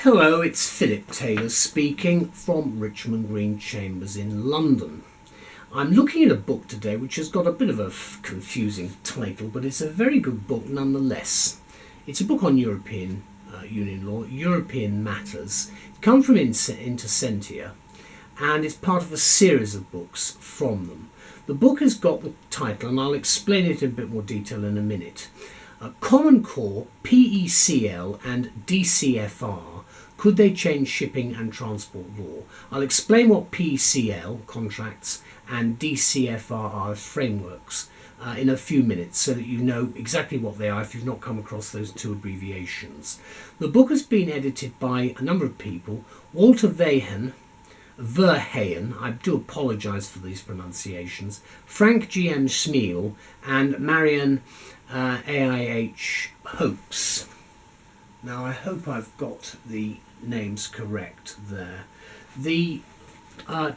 Hello, it's Philip Taylor speaking from Richmond Green Chambers in London. I'm looking at a book today which has got a bit of a confusing title, but it's a very good book nonetheless. It's a book on European Union law, European matters. It's come from Intersentia, and it's part of a series of books from them. The book has got the title, and I'll explain it in a bit more detail in a minute. Common Core, PECL and DCFR, could they change shipping and transport law? I'll explain what PECL, contracts, and DCFR are frameworks in a few minutes so that you know exactly what they are if you've not come across those two abbreviations. The book has been edited by a number of people. Walter Verheyen, I do apologise for these pronunciations, Frank G.M. Schmiel and Marian AIH Hoax. Now I hope I've got the names correct there. The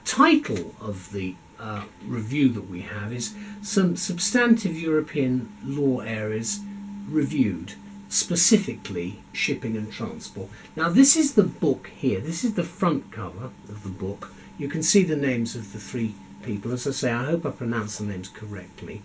title of the review that we have is Some Substantive European Law Areas Reviewed, specifically shipping and transport. Now this is the book here, this is the front cover of the book. You can see the names of the three people. As I say, I hope I pronounce the names correctly.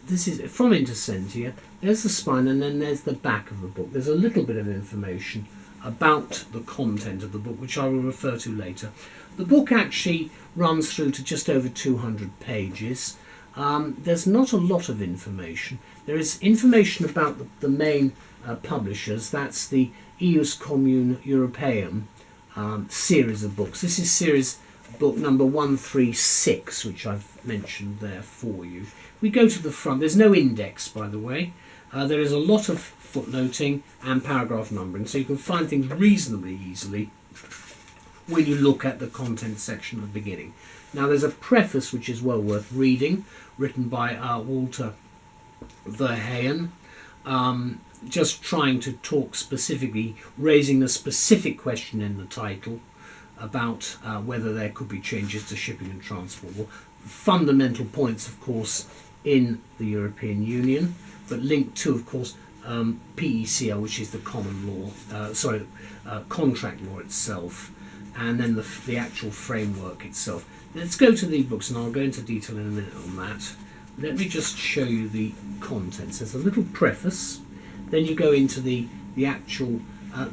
This is from Intersentia. There's the spine, and then there's the back of the book. There's a little bit of information about the content of the book, which I will refer to later. The book actually runs through to just over 200 pages. There's not a lot of information. There is information about the main publishers. That's the EU's Commune European series of books. This is series book number 136, which I've mentioned there for you. We go to the front. There's no index, by the way. There is a lot of footnoting and paragraph numbering, so you can find things reasonably easily when you look at the content section at the beginning. Now there's a preface which is well worth reading, written by Walter Verheyen, just trying to talk specifically, raising the specific question in the title about whether there could be changes to shipping and transport law. Fundamental points, of course, in the European Union, but linked to, of course, PECL, which is the common law, contract law itself, and then the actual framework itself. Let's go to the books, and I'll go into detail in a minute on that. Let me just show you the contents. There's a little preface, then you go into the actual.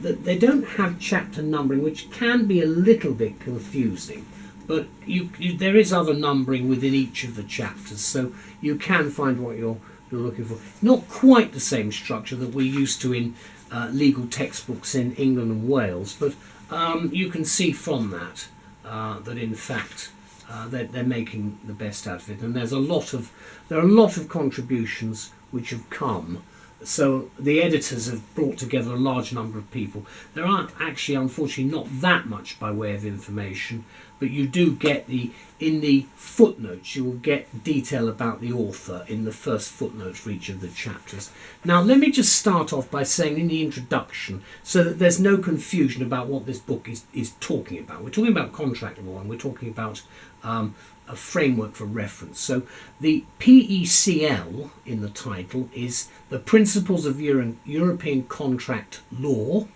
They don't have chapter numbering, which can be a little bit confusing, but there is other numbering within each of the chapters, so you can find what you're looking for. Not quite the same structure that we're used to in legal textbooks in England and Wales, but you can see from that that in fact they're making the best out of it, and there are a lot of contributions which have come. So the editors have brought together a large number of people. There are actually, unfortunately, not that much by way of information, but you do get in the footnotes, you will get detail about the author in the first footnote for each of the chapters. Now, let me just start off by saying in the introduction, so that there's no confusion about what this book is talking about. We're talking about contract law, and we're talking about a framework for reference. So the PECL in the title is the Principles of European Contract Law,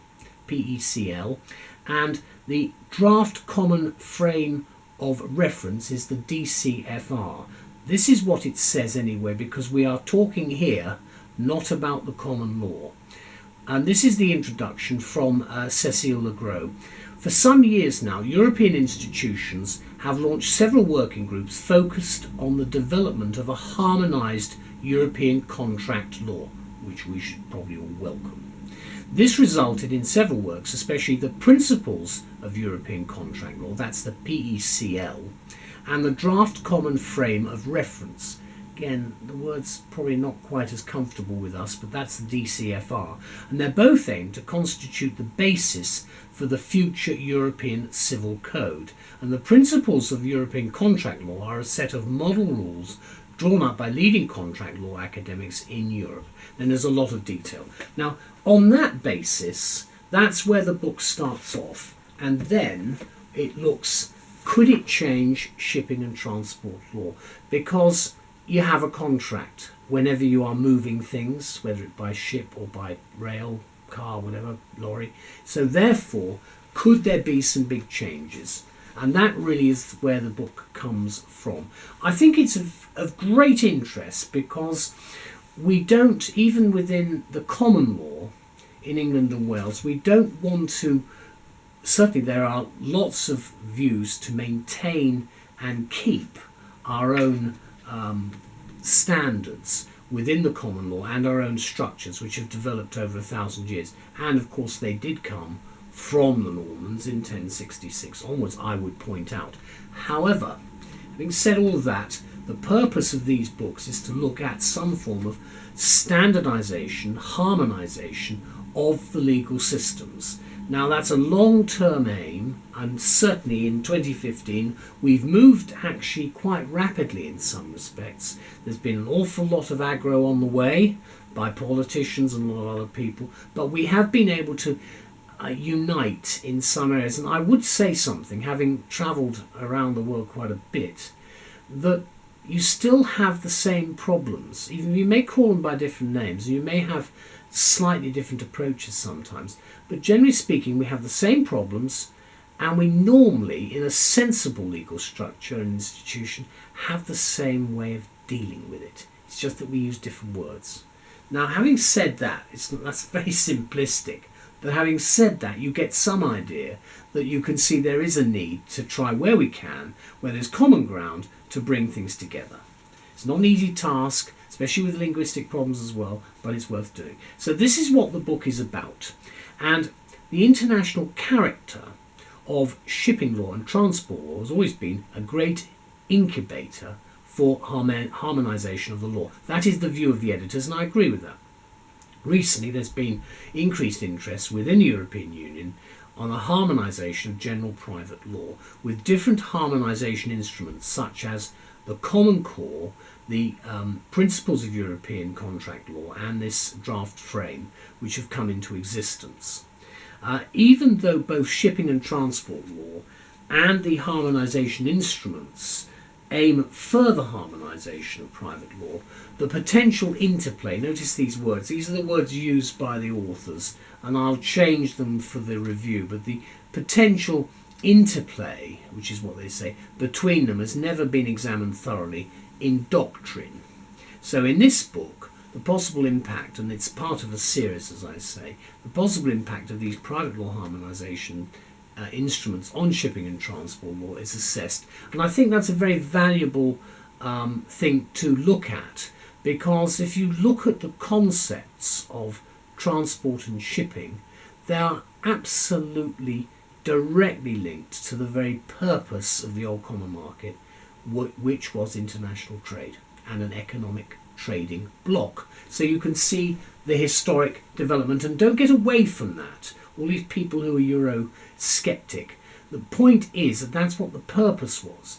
PECL, and the Draft Common Frame of Reference is the DCFR. This is what it says anyway, because we are talking here not about the common law. And this is the introduction from Cécile Legros. For some years now, European institutions have launched several working groups focused on the development of a harmonised European contract law, which we should probably all welcome. This resulted in several works, especially the Principles of European Contract Law, that's the PECL, and the Draft Common Frame of Reference. Again, the word's probably not quite as comfortable with us, but that's the DCFR. And they're both aimed to constitute the basis for the future European Civil Code. And the Principles of European Contract Law are a set of model rules drawn up by leading contract law academics in Europe. Then there's a lot of detail. Now, on that basis, that's where the book starts off. And then it looks, could it change shipping and transport law? Because you have a contract whenever you are moving things, whether it by ship or by rail, car, whatever, lorry. So therefore, could there be some big changes? And that really is where the book comes from. I think it's of great interest because we don't, even within the common law in England and Wales, we don't want to, certainly there are lots of views to maintain and keep our own standards within the common law and our own structures which have developed over 1,000 years. And of course they did come from the Normans in 1066 onwards, I would point out. However, having said all of that, the purpose of these books is to look at some form of standardization, harmonization of the legal systems. Now that's a long-term aim, and certainly in 2015 we've moved actually quite rapidly in some respects. There's been an awful lot of aggro on the way by politicians and a lot of other people, but we have been able to unite in some areas. And I would say something, having travelled around the world quite a bit, that you still have the same problems. Even you may call them by different names, you may have slightly different approaches sometimes, but generally speaking we have the same problems, and we normally, in a sensible legal structure and institution, have the same way of dealing with it. It's just that we use different words. Now, having said that, that's very simplistic, but having said that, you get some idea that you can see there is a need to try where we can, where there's common ground, to bring things together. It's not an easy task, especially with linguistic problems as well, but it's worth doing. So this is what the book is about. And the international character of shipping law and transport law has always been a great incubator for harmonisation of the law. That is the view of the editors, and I agree with that. Recently there's been increased interest within the European Union on a harmonisation of general private law with different harmonisation instruments such as the Common Core, the principles of European contract law, and this draft frame which have come into existence. Even though both shipping and transport law and the harmonisation instruments aim at further harmonisation of private law, the potential interplay, notice these words, these are the words used by the authors, and I'll change them for the review, but the potential interplay, which is what they say, between them has never been examined thoroughly in doctrine. So in this book, the possible impact, and it's part of a series as I say, the possible impact of these private law harmonisation instruments on shipping and transport law is assessed. And I think that's a very valuable thing to look at, because if you look at the concepts of transport and shipping, they are absolutely directly linked to the very purpose of the old common market, which was international trade and an economic trading bloc. So you can see the historic development, and don't get away from that. All these people who are Euro-sceptic, the point is that that's what the purpose was.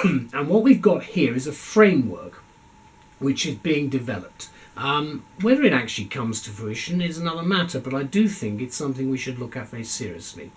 And what we've got here is a framework which is being developed. Whether it actually comes to fruition is another matter, but I do think it's something we should look at very seriously.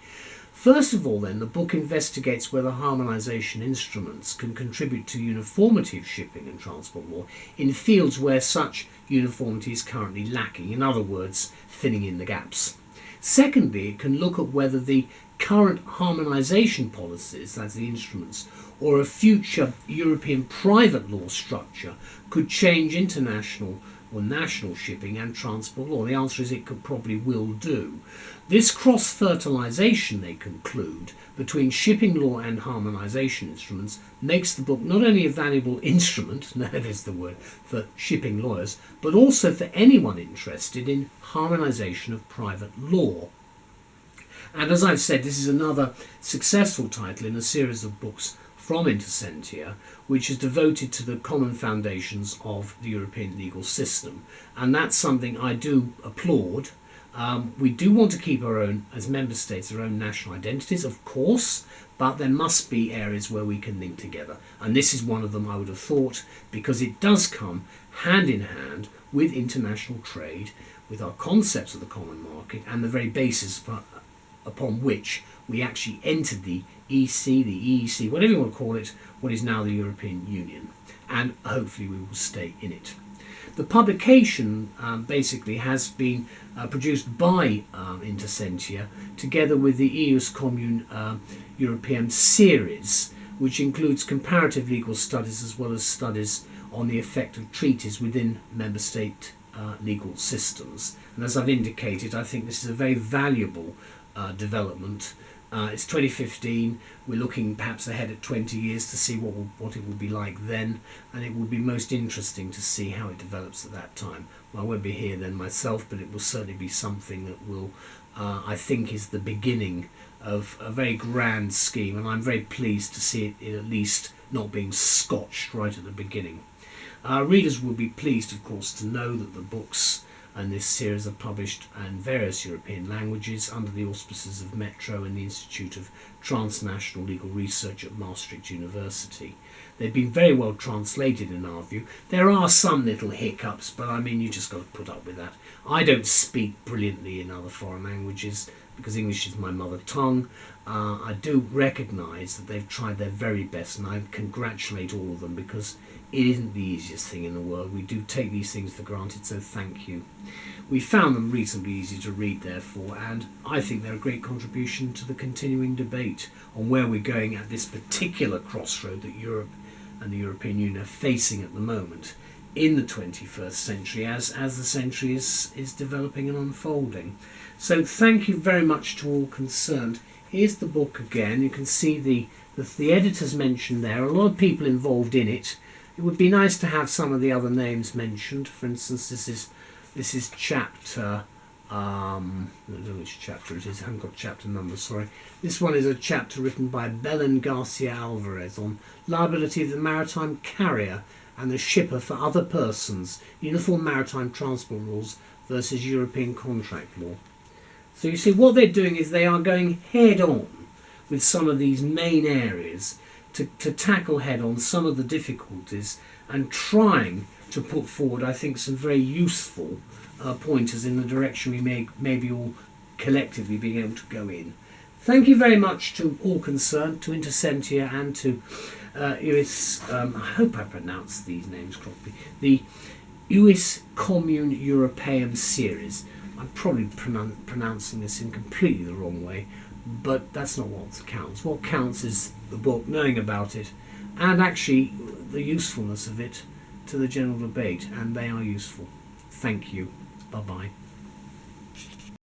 First of all then, the book investigates whether harmonisation instruments can contribute to uniformity of shipping and transport law in fields where such uniformity is currently lacking, in other words, filling in the gaps. Secondly, it can look at whether the current harmonisation policies, that's the instruments, or a future European private law structure could change international or national shipping and transport law. The answer is it could probably will do. This cross-fertilisation, they conclude, between shipping law and harmonisation instruments makes the book not only a valuable instrument, no, there's the word, for shipping lawyers, but also for anyone interested in harmonisation of private law. And as I've said, this is another successful title in a series of books from Intersentia, which is devoted to the common foundations of the European legal system. And that's something I do applaud. We do want to keep our own, as member states, our own national identities, of course, but there must be areas where we can link together. And this is one of them, I would have thought, because it does come hand in hand with international trade, with our concepts of the common market, and the very basis upon which we actually entered the EC, the EEC, whatever you want to call it, what is now the European Union, and hopefully we will stay in it. The publication basically has been produced by Intersentia together with the EU's Commune European series, which includes comparative legal studies as well as studies on the effect of treaties within member state legal systems. And as I've indicated, I think this is a very valuable development. It's 2015, we're looking perhaps ahead at 20 years to see what it will be like then, and it will be most interesting to see how it develops at that time. Well, I won't be here then myself, but it will certainly be something that will, I think, is the beginning of a very grand scheme, and I'm very pleased to see it at least not being scotched right at the beginning. Readers will be pleased, of course, to know that the books and this series are published in various European languages under the auspices of Metro and the Institute of Transnational Legal Research at Maastricht University. They've been very well translated in our view. There are some little hiccups, but I mean, you just got to put up with that. I don't speak brilliantly in other foreign languages because English is my mother tongue. I do recognise that they've tried their very best, and I congratulate all of them because it isn't the easiest thing in the world. We do take these things for granted, so thank you. We found them reasonably easy to read, therefore, and I think they're a great contribution to the continuing debate on where we're going at this particular crossroad that Europe and the European Union are facing at the moment in the 21st century as the century is developing and unfolding. So thank you very much to all concerned. Here's the book again. You can see the editors mentioned there, a lot of people involved in it. It would be nice to have some of the other names mentioned. For instance, this is chapter, I don't know which chapter it is, I haven't got chapter numbers, sorry. This one is a chapter written by Belen Garcia Alvarez on liability of the maritime carrier and the shipper for other persons, uniform maritime transport rules versus European contract law. So you see, what they're doing is they are going head on with some of these main areas to tackle head on some of the difficulties and trying to put forward, I think, some very useful pointers in the direction we may be all collectively being able to go in. Thank you very much to all concerned, to Intersentia and to US, I hope I pronounced these names correctly, the US Commune European series. I'm probably pronouncing this in completely the wrong way, but that's not what counts. What counts is the book, knowing about it, and actually the usefulness of it to the general debate, and they are useful. Thank you. Bye-bye.